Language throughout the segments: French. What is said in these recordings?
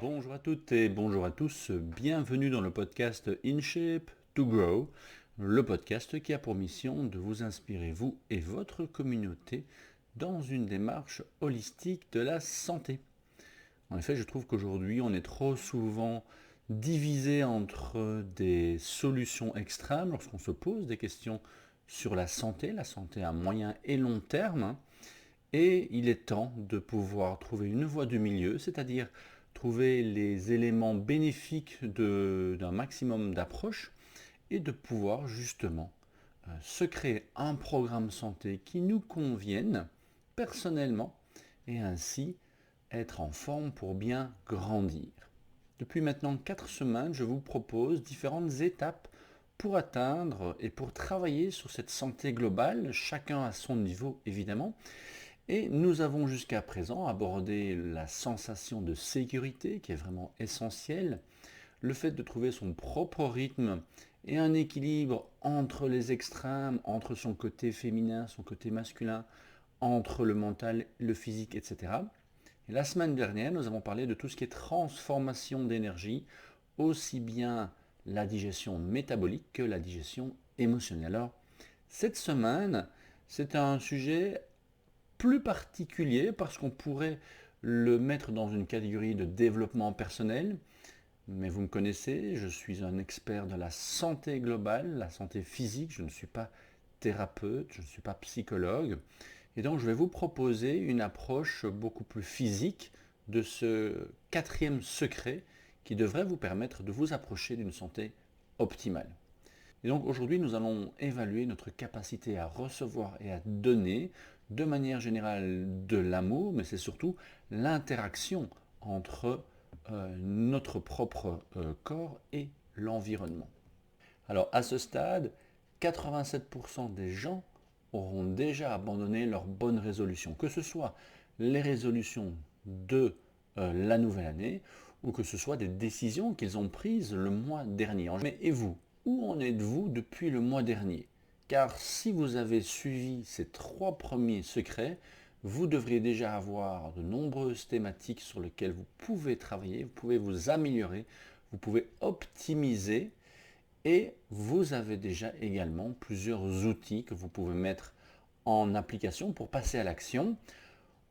Bonjour à toutes et bonjour à tous, bienvenue dans le podcast In Shape to Grow, le podcast qui a pour mission de vous inspirer, vous et votre communauté, dans une démarche holistique de la santé. En effet, je trouve qu'aujourd'hui, on est trop souvent divisé entre des solutions extrêmes lorsqu'on se pose des questions sur la santé à moyen et long terme. Et il est temps de pouvoir trouver une voie du milieu, c'est-à-dire trouver les éléments bénéfiques d'un maximum d'approches et de pouvoir justement se créer un programme santé qui nous convienne personnellement et ainsi être en forme pour bien grandir. Depuis maintenant 4 semaines, je vous propose différentes étapes pour atteindre et pour travailler sur cette santé globale, chacun à son niveau évidemment. Et nous avons jusqu'à présent abordé la sensation de sécurité qui est vraiment essentielle, le fait de trouver son propre rythme et un équilibre entre les extrêmes, entre son côté féminin, son côté masculin, entre le mental, le physique, etc. Et la semaine dernière, nous avons parlé de tout ce qui est transformation d'énergie, aussi bien la digestion métabolique que la digestion émotionnelle. Alors, cette semaine, c'est un sujet plus particulier parce qu'on pourrait le mettre dans une catégorie de développement personnel. Mais vous me connaissez, je suis un expert de la santé globale, la santé physique, je ne suis pas thérapeute, je ne suis pas psychologue. Et donc je vais vous proposer une approche beaucoup plus physique de ce quatrième secret qui devrait vous permettre de vous approcher d'une santé optimale. Et donc aujourd'hui, nous allons évaluer notre capacité à recevoir et à donner de manière générale de l'amour, mais c'est surtout l'interaction entre notre propre corps et l'environnement. Alors à ce stade, 87% des gens auront déjà abandonné leurs bonnes résolutions, que ce soit les résolutions de la nouvelle année ou que ce soit des décisions qu'ils ont prises le mois dernier. Mais et vous, où en êtes-vous depuis le mois dernier? Car si vous avez suivi ces 3 premiers secrets, vous devriez déjà avoir de nombreuses thématiques sur lesquelles vous pouvez travailler, vous pouvez vous améliorer, vous pouvez optimiser et vous avez déjà également plusieurs outils que vous pouvez mettre en application pour passer à l'action.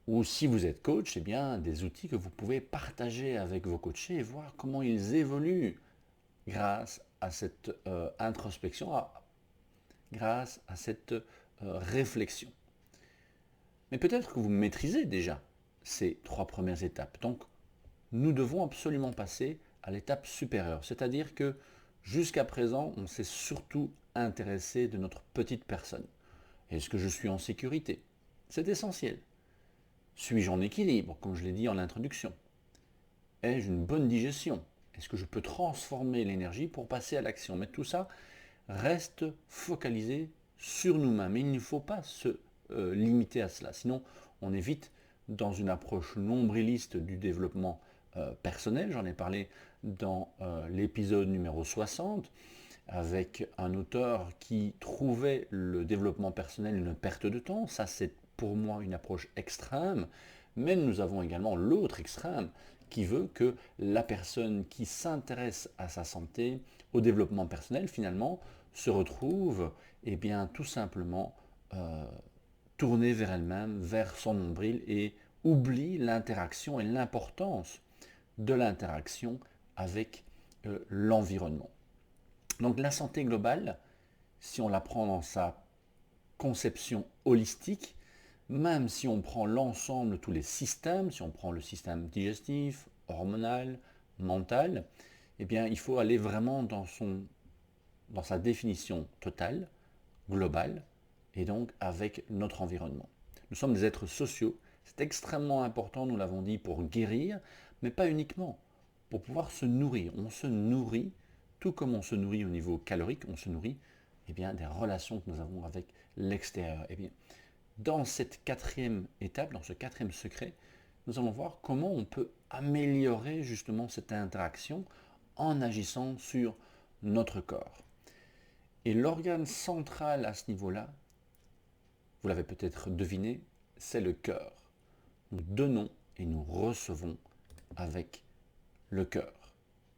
Ou si vous êtes coach, eh bien, des outils que vous pouvez partager avec vos coachés et voir comment ils évoluent grâce à cette introspection, grâce à cette réflexion. Mais peut-être que vous maîtrisez déjà ces 3 premières étapes. Donc, nous devons absolument passer à l'étape supérieure. C'est-à-dire que jusqu'à présent, on s'est surtout intéressé de notre petite personne. Est-ce que je suis en sécurité? C'est essentiel. Suis-je en équilibre, comme je l'ai dit en introduction? Ai-je une bonne digestion? Est-ce que je peux transformer l'énergie pour passer à l'action? Mais tout ça reste focalisé sur nous-mêmes. Il ne faut pas se limiter à cela. Sinon, on est vite dans une approche nombriliste du développement personnel. J'en ai parlé dans l'épisode numéro 60 avec un auteur qui trouvait le développement personnel une perte de temps. Ça, c'est pour moi une approche extrême. Mais nous avons également l'autre extrême qui veut que la personne qui s'intéresse à sa santé, au développement personnel, finalement, se retrouve eh bien, tout simplement tournée vers elle-même, vers son nombril et oublie l'interaction et l'importance de l'interaction avec l'environnement. Donc la santé globale, si on la prend dans sa conception holistique, même si on prend l'ensemble de tous les systèmes, si on prend le système digestif, hormonal, mental, eh bien il faut aller vraiment dans sa définition totale, globale, et donc avec notre environnement. Nous sommes des êtres sociaux, c'est extrêmement important, nous l'avons dit, pour guérir, mais pas uniquement, pour pouvoir se nourrir. On se nourrit, tout comme on se nourrit au niveau calorique, on se nourrit eh bien, des relations que nous avons avec l'extérieur. Eh bien, dans cette quatrième étape, dans ce quatrième secret, nous allons voir comment on peut améliorer justement cette interaction en agissant sur notre corps. Et l'organe central à ce niveau-là, vous l'avez peut-être deviné, c'est le cœur. Nous donnons et nous recevons avec le cœur.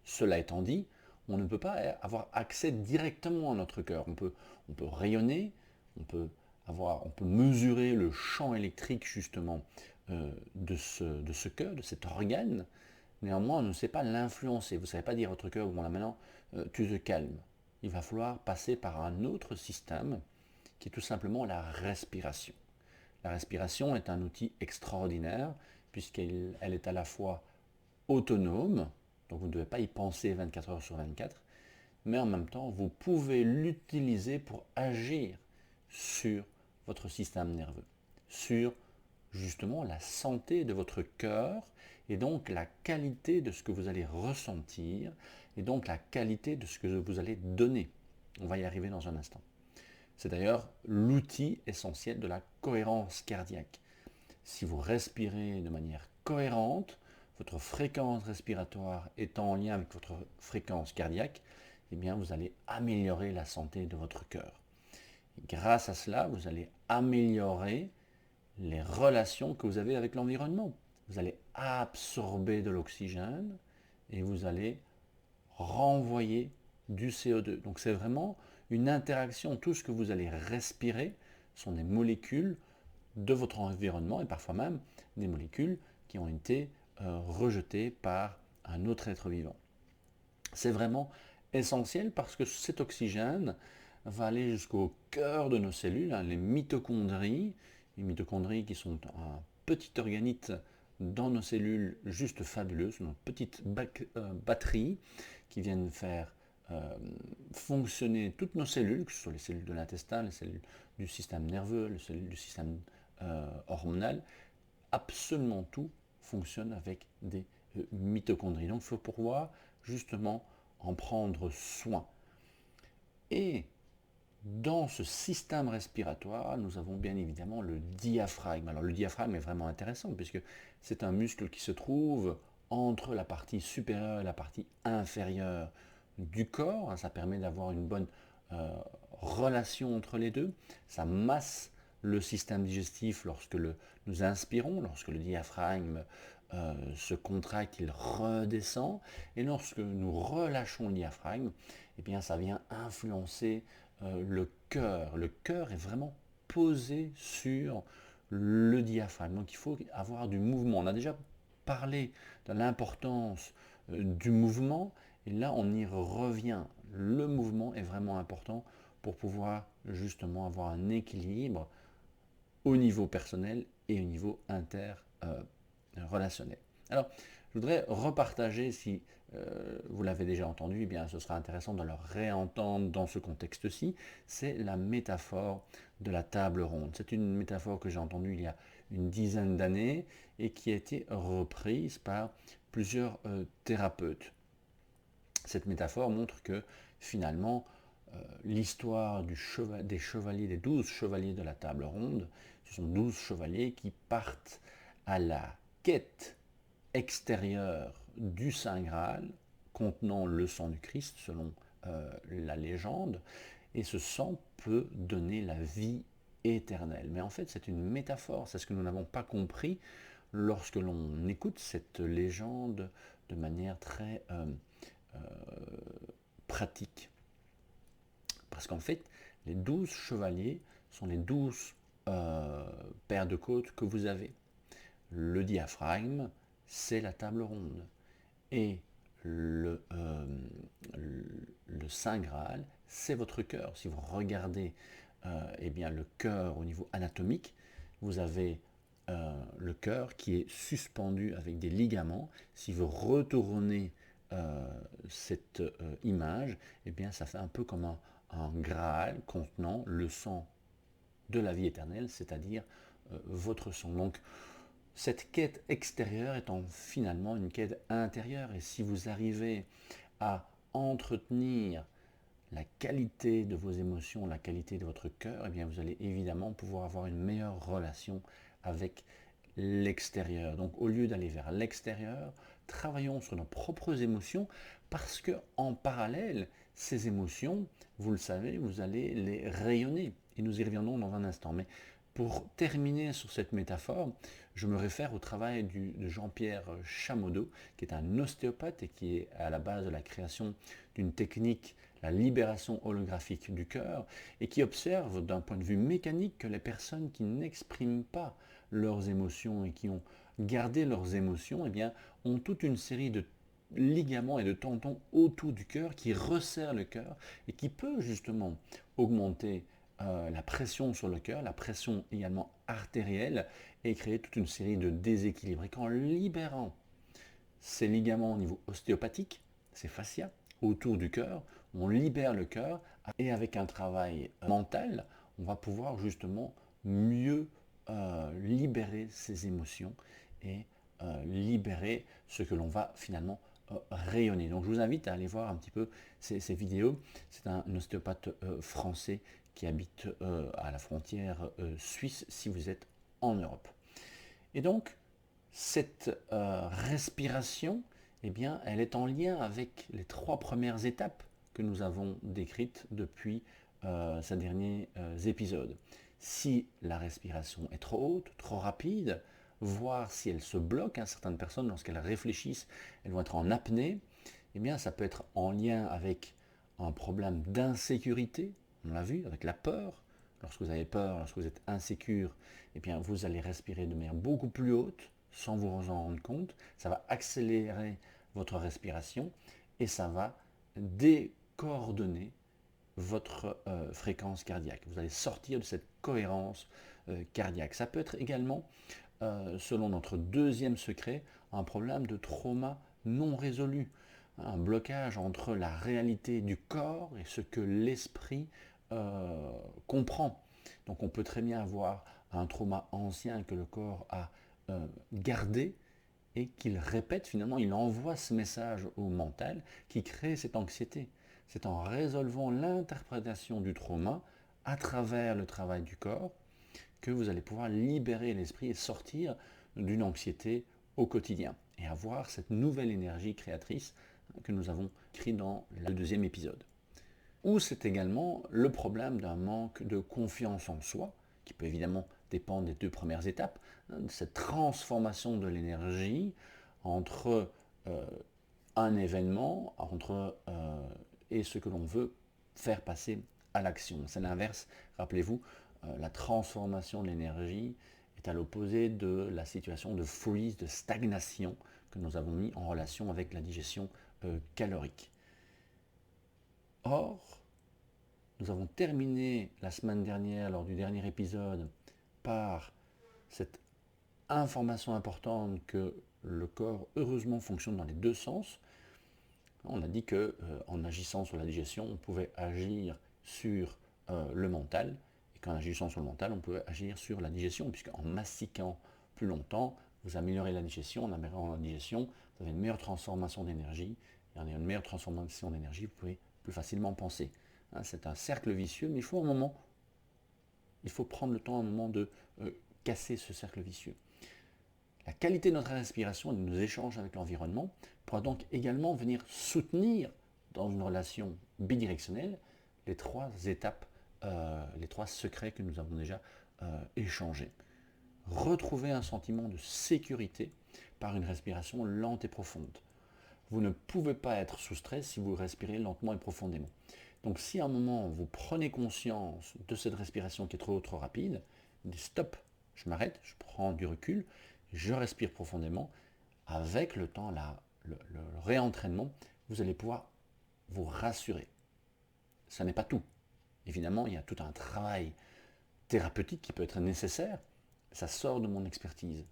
Cela étant dit, on ne peut pas avoir accès directement à notre cœur. On peut rayonner, on peut mesurer le champ électrique justement de ce cœur, de cet organe. Néanmoins, on ne sait pas l'influencer. Vous ne savez pas dire à votre cœur, bon là maintenant, tu te calmes. Il va falloir passer par un autre système qui est tout simplement la respiration. La respiration est un outil extraordinaire puisqu'elle est à la fois autonome, donc vous ne devez pas y penser 24 heures sur 24, mais en même temps, vous pouvez l'utiliser pour agir sur votre système nerveux, sur justement la santé de votre cœur et donc la qualité de ce que vous allez ressentir et donc la qualité de ce que vous allez donner. On va y arriver dans un instant. C'est d'ailleurs l'outil essentiel de la cohérence cardiaque. Si vous respirez de manière cohérente, votre fréquence respiratoire étant en lien avec votre fréquence cardiaque, eh bien vous allez améliorer la santé de votre cœur. Et grâce à cela, vous allez améliorer les relations que vous avez avec l'environnement. Vous allez absorber de l'oxygène et vous allez renvoyer du CO2. Donc c'est vraiment une interaction. Tout ce que vous allez respirer sont des molécules de votre environnement et parfois même des molécules qui ont été rejetées par un autre être vivant. C'est vraiment essentiel parce que cet oxygène va aller jusqu'au cœur de nos cellules, les mitochondries qui sont un petit organite dans nos cellules juste fabuleuses, une petite batterie qui viennent faire fonctionner toutes nos cellules, que ce soit les cellules de l'intestin, les cellules du système nerveux, les cellules du système hormonal, absolument tout fonctionne avec des mitochondries. Donc il faut pouvoir justement en prendre soin. Et dans ce système respiratoire, nous avons bien évidemment le diaphragme. Alors le diaphragme est vraiment intéressant puisque c'est un muscle qui se trouve entre la partie supérieure et la partie inférieure du corps. Ça permet d'avoir une bonne relation entre les deux. Ça masse le système digestif lorsque nous inspirons, lorsque le diaphragme se contracte, il redescend. Et lorsque nous relâchons le diaphragme, eh bien, ça vient influencer le cœur. Le cœur est vraiment posé sur le diaphragme. Donc il faut avoir du mouvement. On a déjà parlé de l'importance du mouvement. Et là, on y revient. Le mouvement est vraiment important pour pouvoir justement avoir un équilibre au niveau personnel et au niveau interrelationnel. Alors, je voudrais repartager, si vous l'avez déjà entendu, eh bien, ce sera intéressant de le réentendre dans ce contexte-ci, c'est la métaphore de la table ronde. C'est une métaphore que j'ai entendue il y a une dizaine d'années et qui a été reprise par plusieurs thérapeutes. Cette métaphore montre que finalement, l'histoire des chevaliers, des 12 chevaliers de la table ronde, ce sont 12 chevaliers qui partent à la quête extérieure du Saint Graal, contenant le sang du Christ, selon la légende, et ce sang peut donner la vie éternelle. Mais en fait, c'est une métaphore, c'est ce que nous n'avons pas compris lorsque l'on écoute cette légende de manière très pratique. Parce qu'en fait, les 12 chevaliers sont les 12 paires de côtes que vous avez. Le diaphragme, c'est la table ronde. Et le Saint Graal, c'est votre cœur. Si vous regardez eh bien, le cœur au niveau anatomique, vous avez le cœur qui est suspendu avec des ligaments. Si vous retournez cette image, eh bien, ça fait un peu comme un Graal contenant le sang de la vie éternelle, c'est-à-dire votre sang. Donc, cette quête extérieure étant finalement une quête intérieure. Et si vous arrivez à entretenir la qualité de vos émotions, la qualité de votre cœur, eh bien vous allez évidemment pouvoir avoir une meilleure relation avec l'extérieur. Donc au lieu d'aller vers l'extérieur, travaillons sur nos propres émotions parce que en parallèle, ces émotions, vous le savez, vous allez les rayonner. Et nous y reviendrons dans un instant. Mais Pour terminer sur cette métaphore, je me réfère au travail de Jean-Pierre Chamodeau, qui est un ostéopathe et qui est à la base de la création d'une technique, la libération holographique du cœur, et qui observe d'un point de vue mécanique que les personnes qui n'expriment pas leurs émotions et qui ont gardé leurs émotions, eh bien, ont toute une série de ligaments et de tendons autour du cœur qui resserrent le cœur et qui peut justement augmenter la pression sur le cœur, la pression également artérielle et créer toute une série de déséquilibres. Et qu'en libérant ces ligaments au niveau ostéopathique, ces fascias autour du cœur, on libère le cœur et avec un travail mental, on va pouvoir justement mieux libérer ses émotions et libérer ce que l'on va finalement rayonner. Donc je vous invite à aller voir un petit peu ces vidéos. C'est un ostéopathe français qui habite à la frontière suisse si vous êtes en Europe. Et donc, cette respiration, eh bien, elle est en lien avec les 3 premières étapes que nous avons décrites depuis ces derniers épisodes. Si la respiration est trop haute, trop rapide, voir si elle se bloque, certaines personnes, lorsqu'elles réfléchissent, elles vont être en apnée, eh bien, ça peut être en lien avec un problème d'insécurité, on l'a vu, avec la peur. Lorsque vous avez peur, lorsque vous êtes insécure, eh bien, vous allez respirer de manière beaucoup plus haute, sans vous en rendre compte. Ça va accélérer votre respiration et ça va décoordonner votre fréquence cardiaque. Vous allez sortir de cette cohérence cardiaque. Ça peut être également, selon notre deuxième secret, un problème de trauma non résolu. Un blocage entre la réalité du corps et ce que l'esprit comprend. Donc on peut très bien avoir un trauma ancien que le corps a gardé et qu'il répète finalement, il envoie ce message au mental qui crée cette anxiété. C'est en résolvant l'interprétation du trauma à travers le travail du corps que vous allez pouvoir libérer l'esprit et sortir d'une anxiété au quotidien et avoir cette nouvelle énergie créatrice que nous avons écrit dans le deuxième épisode. Ou c'est également le problème d'un manque de confiance en soi, qui peut évidemment dépendre des 2 premières étapes, de cette transformation de l'énergie entre un événement et ce que l'on veut faire passer à l'action. C'est l'inverse, rappelez-vous, la transformation de l'énergie est à l'opposé de la situation de freeze, de stagnation que nous avons mis en relation avec la digestion calorique. Or, nous avons terminé la semaine dernière, lors du dernier épisode, par cette information importante que le corps, heureusement, fonctionne dans les 2 sens. On a dit que en agissant sur la digestion, on pouvait agir sur le mental, et qu'en agissant sur le mental, on pouvait agir sur la digestion, puisqu'en mastiquant plus longtemps, vous améliorez la digestion, en améliorant la digestion, vous avez une meilleure transformation d'énergie, et en ayant une meilleure transformation d'énergie, vous pouvez plus facilement penser. C'est un cercle vicieux, mais il faut prendre le temps un moment de casser ce cercle vicieux. La qualité de notre respiration et de nos échanges avec l'environnement pourra donc également venir soutenir dans une relation bidirectionnelle les 3 étapes, les 3 secrets que nous avons déjà échangés. Retrouver un sentiment de sécurité par une respiration lente et profonde. Vous ne pouvez pas être sous stress si vous respirez lentement et profondément. Donc si à un moment vous prenez conscience de cette respiration qui est trop rapide, vous dites stop, je m'arrête, je prends du recul, je respire profondément. Avec le temps, le réentraînement, vous allez pouvoir vous rassurer. Ça n'est pas tout. Évidemment, il y a tout un travail thérapeutique qui peut être nécessaire. Ça sort de mon expertise.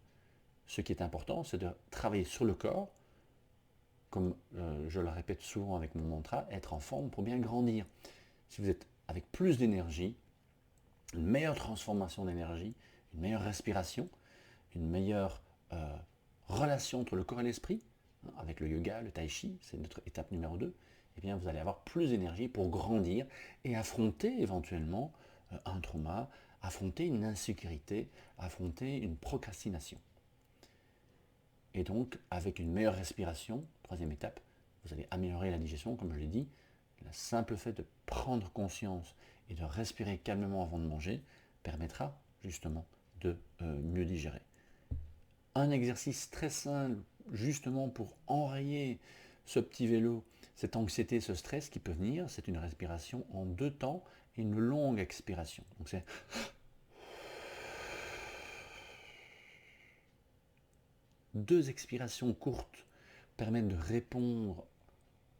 Ce qui est important, c'est de travailler sur le corps, comme je le répète souvent avec mon mantra, être en forme pour bien grandir. Si vous êtes avec plus d'énergie, une meilleure transformation d'énergie, une meilleure respiration, une meilleure relation entre le corps et l'esprit, avec le yoga, le tai chi, c'est notre étape numéro 2, eh bien vous allez avoir plus d'énergie pour grandir et affronter éventuellement un trauma, affronter une insécurité, affronter une procrastination. Et donc, avec une meilleure respiration, 3e étape, vous allez améliorer la digestion, comme je l'ai dit. Le simple fait de prendre conscience et de respirer calmement avant de manger permettra justement de mieux digérer. Un exercice très simple, justement pour enrayer ce petit vélo, cette anxiété, ce stress qui peut venir, c'est une respiration en 2 temps et une longue expiration. Donc c'est 2 expirations courtes permettent de répondre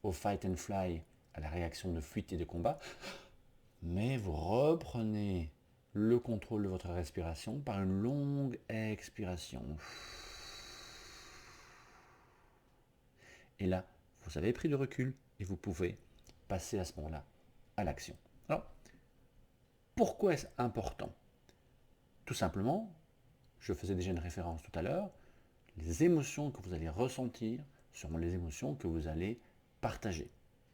au fight and fly, à la réaction de fuite et de combat, mais vous reprenez le contrôle de votre respiration par une longue expiration. Et là, vous avez pris du recul et vous pouvez passer à ce moment-là à l'action. Alors, pourquoi est-ce important? Tout simplement, je faisais déjà une référence tout à l'heure, les émotions que vous allez ressentir seront les émotions que vous allez partager.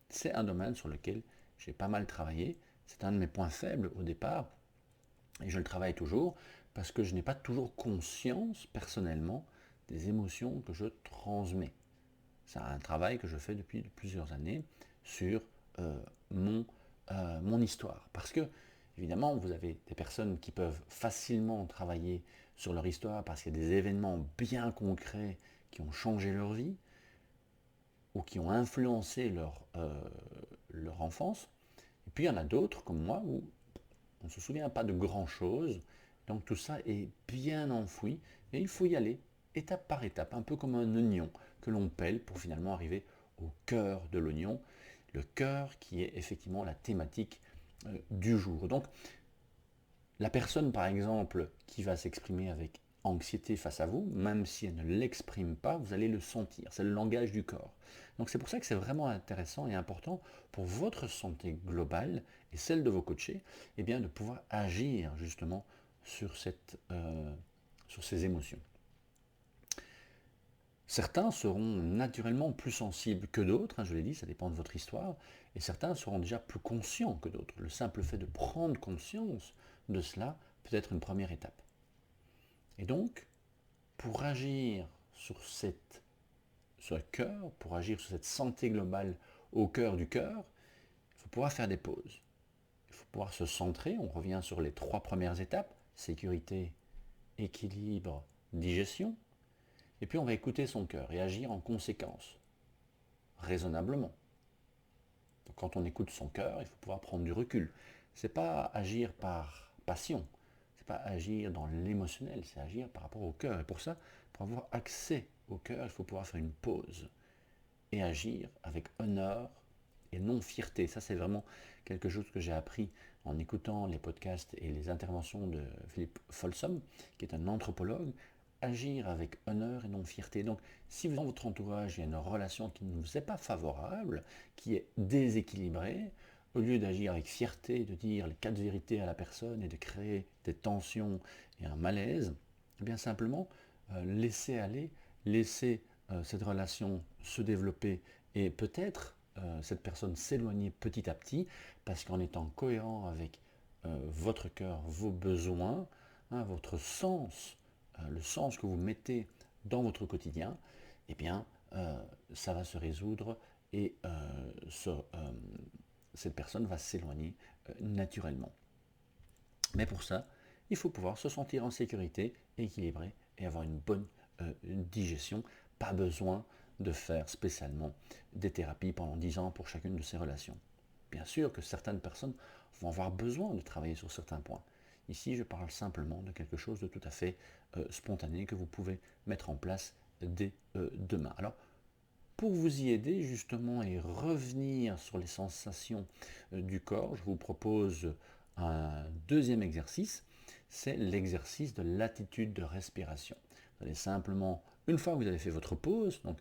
C'est un domaine sur lequel j'ai pas mal travaillé. C'est un de mes points faibles au départ. Et je le travaille toujours parce que je n'ai pas toujours conscience personnellement des émotions que je transmets. C'est un travail que je fais depuis plusieurs années sur mon histoire. Parce que, évidemment, vous avez des personnes qui peuvent facilement travailler sur leur histoire parce qu'il y a des événements bien concrets qui ont changé leur vie ou qui ont influencé leur enfance. Et puis il y en a d'autres, comme moi, où on ne se souvient pas de grand-chose. Donc tout ça est bien enfoui et il faut y aller étape par étape, un peu comme un oignon que l'on pèle pour finalement arriver au cœur de l'oignon, le cœur qui est effectivement la thématique du jour. Donc la personne par exemple qui va s'exprimer avec anxiété face à vous, même si elle ne l'exprime pas, vous allez le sentir, c'est le langage du corps. Donc c'est pour ça que c'est vraiment intéressant et important pour votre santé globale et celle de vos coachés, eh bien, de pouvoir agir justement sur ces émotions. Certains seront naturellement plus sensibles que d'autres, je l'ai dit, ça dépend de votre histoire, et certains seront déjà plus conscients que d'autres. Le simple fait de prendre conscience de cela peut être une première étape. Et donc, pour agir sur ce cœur, pour agir sur cette santé globale au cœur du cœur, il faut pouvoir faire des pauses. Il faut pouvoir se centrer, on revient sur les 3 premières étapes, sécurité, équilibre, digestion. Et puis on va écouter son cœur et agir en conséquence, raisonnablement. Donc quand on écoute son cœur, il faut pouvoir prendre du recul. Ce n'est pas agir par passion, ce n'est pas agir dans l'émotionnel, c'est agir par rapport au cœur. Et pour ça, pour avoir accès au cœur, il faut pouvoir faire une pause et agir avec honneur et non fierté. Ça, c'est vraiment quelque chose que j'ai appris en écoutant les podcasts et les interventions de Philippe Folsom, qui est un anthropologue. Agir avec honneur et non fierté. Donc, si dans votre entourage, il y a une relation qui ne vous est pas favorable, qui est déséquilibrée, au lieu d'agir avec fierté, de dire les 4 vérités à la personne et de créer des tensions et un malaise, eh bien simplement, laissez aller, laissez cette relation se développer et peut-être cette personne s'éloigner petit à petit parce qu'en étant cohérent avec votre cœur, vos besoins, votre sens, le sens que vous mettez dans votre quotidien, eh bien ça va se résoudre et cette personne va s'éloigner naturellement. Mais pour ça, il faut pouvoir se sentir en sécurité, équilibré et avoir une bonne digestion. Pas besoin de faire spécialement des thérapies pendant 10 ans pour chacune de ces relations. Bien sûr que certaines personnes vont avoir besoin de travailler sur certains points. Ici, je parle simplement de quelque chose de tout à fait spontané que vous pouvez mettre en place dès demain. Alors, pour vous y aider justement et revenir sur les sensations du corps, je vous propose un deuxième exercice, c'est l'exercice de l'attitude de respiration. Vous allez simplement, une fois que vous avez fait votre pause, donc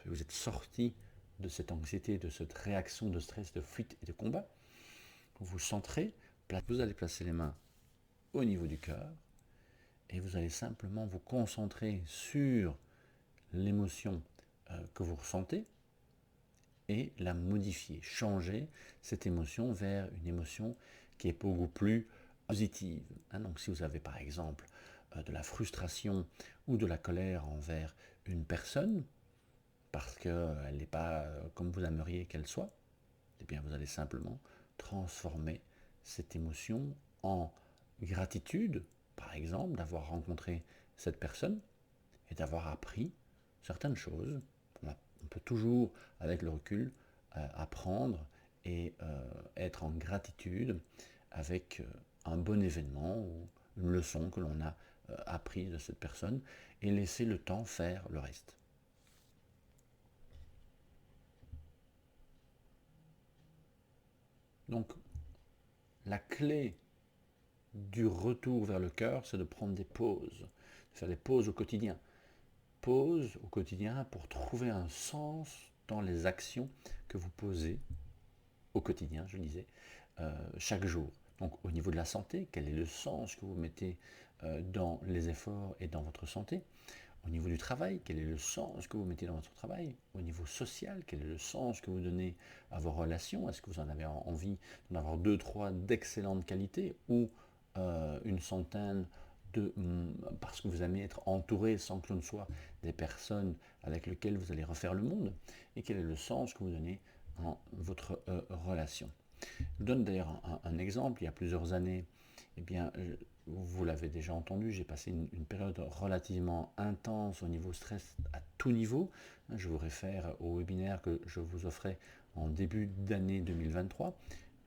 vous êtes sorti de cette anxiété, de cette réaction de stress, de fuite et de combat, vous vous centrez, vous allez placer les mains au niveau du cœur et vous allez simplement vous concentrer sur l'émotion que vous ressentez et la modifier, changer cette émotion vers une émotion qui est beaucoup plus positive. Donc si vous avez par exemple de la frustration ou de la colère envers une personne, parce qu'elle n'est pas comme vous aimeriez qu'elle soit, eh bien vous allez simplement transformer cette émotion en gratitude, par exemple, d'avoir rencontré cette personne et d'avoir appris certaines choses. On peut toujours, avec le recul, apprendre et être en gratitude avec un bon événement ou une leçon que l'on a appris de cette personne et laisser le temps faire le reste. Donc, la clé du retour vers le cœur, c'est de prendre des pauses, de faire des pauses au quotidien. Pauses au quotidien pour trouver un sens dans les actions que vous posez au quotidien, je disais, chaque jour. Donc au niveau de la santé, quel est le sens que vous mettez dans les efforts et dans votre santé? Au niveau du travail, quel est le sens que vous mettez dans votre travail? Au niveau social, quel est le sens que vous donnez à vos relations? Est-ce que vous en avez envie d'en avoir deux, trois d'excellentes qualités ou une centaine parce que vous aimez être entouré sans que ce ne soit des personnes avec lesquelles vous allez refaire le monde? Et quel est le sens que vous donnez dans votre relation? Je vous donne d'ailleurs un exemple. Il y a plusieurs années, eh bien, vous l'avez déjà entendu, j'ai passé une période relativement intense au niveau stress à tout niveau. Je vous réfère au webinaire que je vous offrais en début d'année 2023,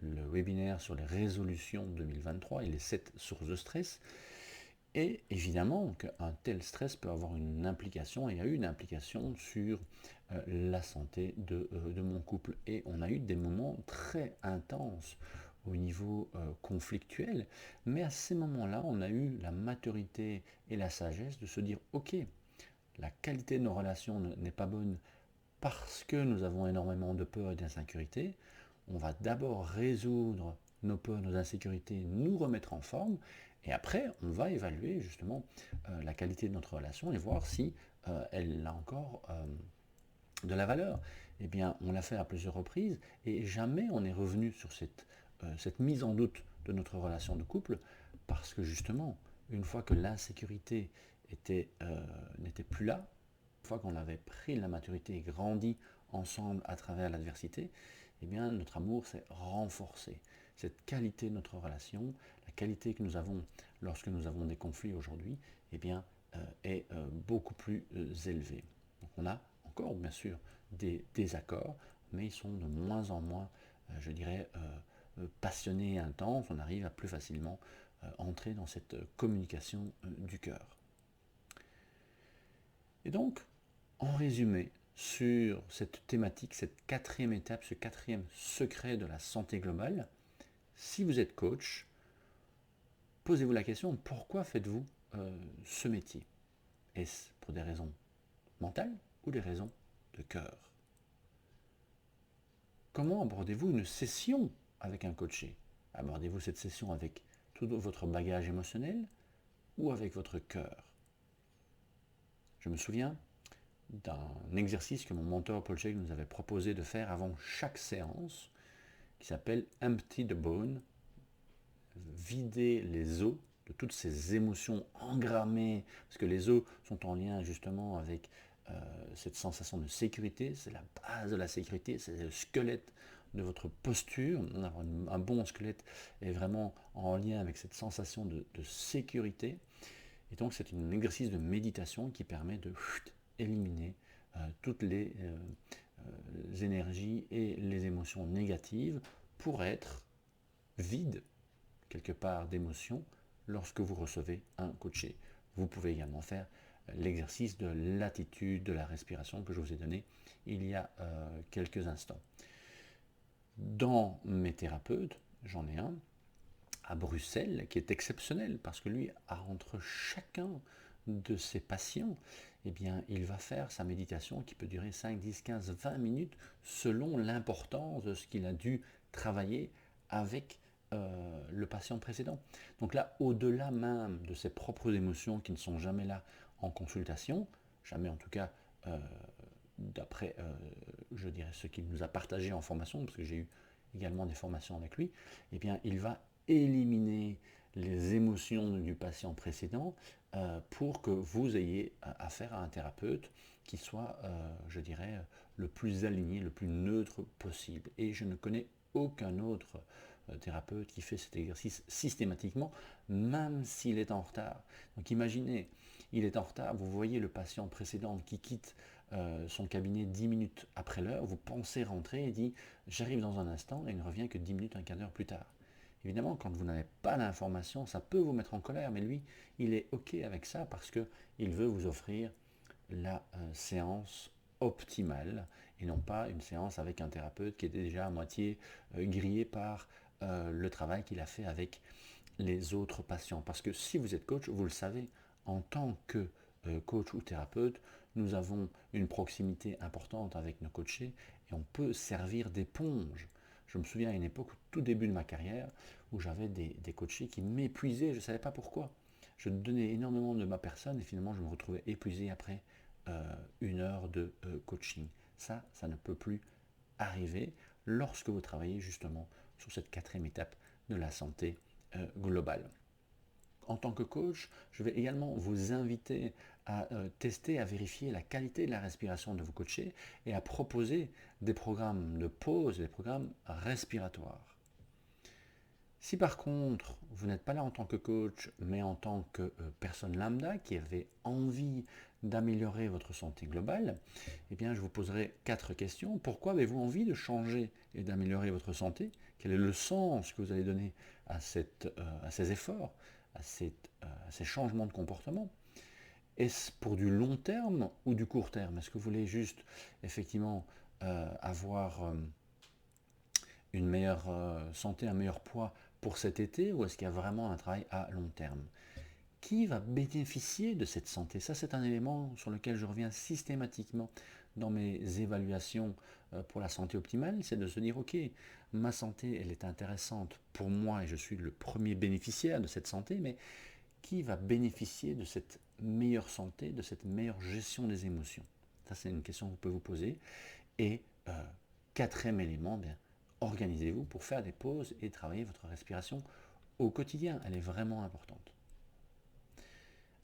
le webinaire sur les résolutions 2023 et les 7 sources de stress. Et évidemment qu'un tel stress peut avoir une implication, et a eu une implication sur la santé de mon couple. Et on a eu des moments très intenses au niveau conflictuel, mais à ces moments-là, on a eu la maturité et la sagesse de se dire, ok, la qualité de nos relations n'est pas bonne parce que nous avons énormément de peur et d'insécurité. On va d'abord résoudre nos peurs, nos insécurités, nous remettre en forme, et après, on va évaluer justement la qualité de notre relation et voir si elle a encore de la valeur. Eh bien, on l'a fait à plusieurs reprises et jamais on est revenu sur cette mise en doute de notre relation de couple parce que justement, une fois que l'insécurité n'était plus là, une fois qu'on avait pris la maturité et grandi ensemble à travers l'adversité, eh bien, notre amour s'est renforcé. Cette qualité de notre relation, la qualité que nous avons lorsque nous avons des conflits aujourd'hui, eh bien, est beaucoup plus élevée. Donc on a encore, bien sûr, des désaccords, mais ils sont de moins en moins, je dirais, passionnés et intenses. On arrive à plus facilement entrer dans cette communication du cœur. Et donc, en résumé, sur cette thématique, cette quatrième étape, ce quatrième secret de la santé globale, si vous êtes coach, posez-vous la question, pourquoi faites-vous ce métier? Est-ce pour des raisons mentales ou des raisons de cœur? Comment abordez-vous une session avec un coaché? Abordez-vous cette session avec tout votre bagage émotionnel ou avec votre cœur? Je me souviens d'un exercice que mon mentor Paul Sheik nous avait proposé de faire avant chaque séance, qui s'appelle Empty the Bone, vider les os de toutes ces émotions engrammées, parce que les os sont en lien justement avec cette sensation de sécurité, c'est la base de la sécurité, c'est le squelette de votre posture. Un bon squelette est vraiment en lien avec cette sensation de sécurité. Et donc c'est un exercice de méditation qui permet de éliminer toutes les énergies et les émotions négatives pour être vide quelque part d'émotions lorsque vous recevez un coaché. Vous pouvez également faire l'exercice de l'attitude, de la respiration que je vous ai donné il y a quelques instants. Dans mes thérapeutes, j'en ai un à Bruxelles qui est exceptionnel parce que lui, entre chacun de ses patients, eh bien, il va faire sa méditation qui peut durer 5, 10, 15, 20 minutes selon l'importance de ce qu'il a dû travailler avec le patient précédent. Donc là, au-delà même de ses propres émotions qui ne sont jamais là en consultation, jamais en tout cas d'après, je dirais, ce qu'il nous a partagé en formation, parce que j'ai eu également des formations avec lui, eh bien, il va éliminer les émotions du patient précédent pour que vous ayez affaire à un thérapeute qui soit, je dirais, le plus aligné, le plus neutre possible. Et je ne connais aucun autre thérapeute qui fait cet exercice systématiquement, même s'il est en retard. Donc imaginez, il est en retard, vous voyez le patient précédent qui quitte son cabinet 10 minutes après l'heure, vous pensez rentrer et dit j'arrive dans un instant et il ne revient que 10 minutes, un quart d'heure plus tard. Évidemment, quand vous n'avez pas l'information, ça peut vous mettre en colère, mais lui, il est OK avec ça parce qu'il veut vous offrir la séance optimale et non pas une séance avec un thérapeute qui est déjà à moitié grillé par le travail qu'il a fait avec les autres patients. Parce que si vous êtes coach, vous le savez, en tant que coach ou thérapeute, nous avons une proximité importante avec nos coachés et on peut servir d'éponge. Je me souviens à une époque, au tout début de ma carrière, où j'avais des coachés qui m'épuisaient, je ne savais pas pourquoi. Je donnais énormément de ma personne et finalement je me retrouvais épuisé après une heure de coaching. Ça ne peut plus arriver lorsque vous travaillez justement sur cette quatrième étape de la santé globale. En tant que coach, je vais également vous inviter à tester, à vérifier la qualité de la respiration de vos coachés et à proposer des programmes de pause, des programmes respiratoires. Si par contre, vous n'êtes pas là en tant que coach, mais en tant que personne lambda qui avait envie d'améliorer votre santé globale, eh bien, je vous poserai 4 questions. Pourquoi avez-vous envie de changer et d'améliorer votre santé? Quel est le sens que vous allez donner à ces efforts, à ces changements de comportement? Est-ce pour du long terme ou du court terme? Est-ce que vous voulez juste effectivement avoir une meilleure santé, un meilleur poids pour cet été, ou est-ce qu'il y a vraiment un travail à long terme? Qui va bénéficier de cette santé? Ça, c'est un élément sur lequel je reviens systématiquement dans mes évaluations pour la santé optimale, c'est de se dire, ok, ma santé, elle est intéressante pour moi et je suis le premier bénéficiaire de cette santé, mais qui va bénéficier de cette meilleure santé, de cette meilleure gestion des émotions? Ça, c'est une question que vous pouvez vous poser. Et quatrième élément, bien, organisez-vous pour faire des pauses et travailler votre respiration au quotidien. Elle est vraiment importante.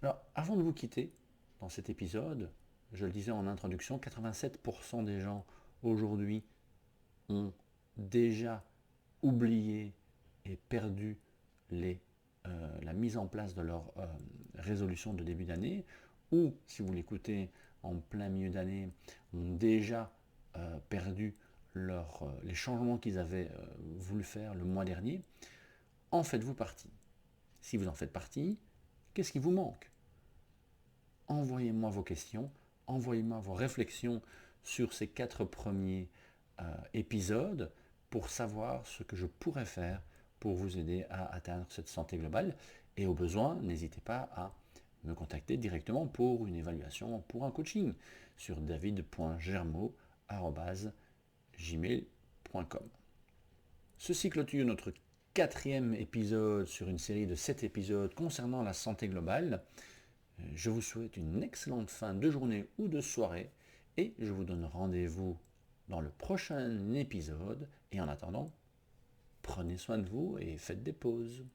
Alors, avant de vous quitter, dans cet épisode, je le disais en introduction, 87% des gens aujourd'hui ont déjà oublié et perdu la mise en place de leur résolution de début d'année, ou, si vous l'écoutez en plein milieu d'année, ont déjà perdu les changements qu'ils avaient voulu faire le mois dernier. En faites-vous partie? Si vous en faites partie, qu'est-ce qui vous manque? Envoyez-moi vos questions, envoyez-moi vos réflexions sur ces 4 premiers épisodes pour savoir ce que je pourrais faire pour vous aider à atteindre cette santé globale. Et au besoin, n'hésitez pas à me contacter directement pour une évaluation, pour un coaching sur david.germo@gmail.com. Ceci clôture notre 4e épisode sur une série de 7 épisodes concernant la santé globale. Je vous souhaite une excellente fin de journée ou de soirée et je vous donne rendez-vous dans le prochain épisode. Et en attendant, prenez soin de vous et faites des pauses.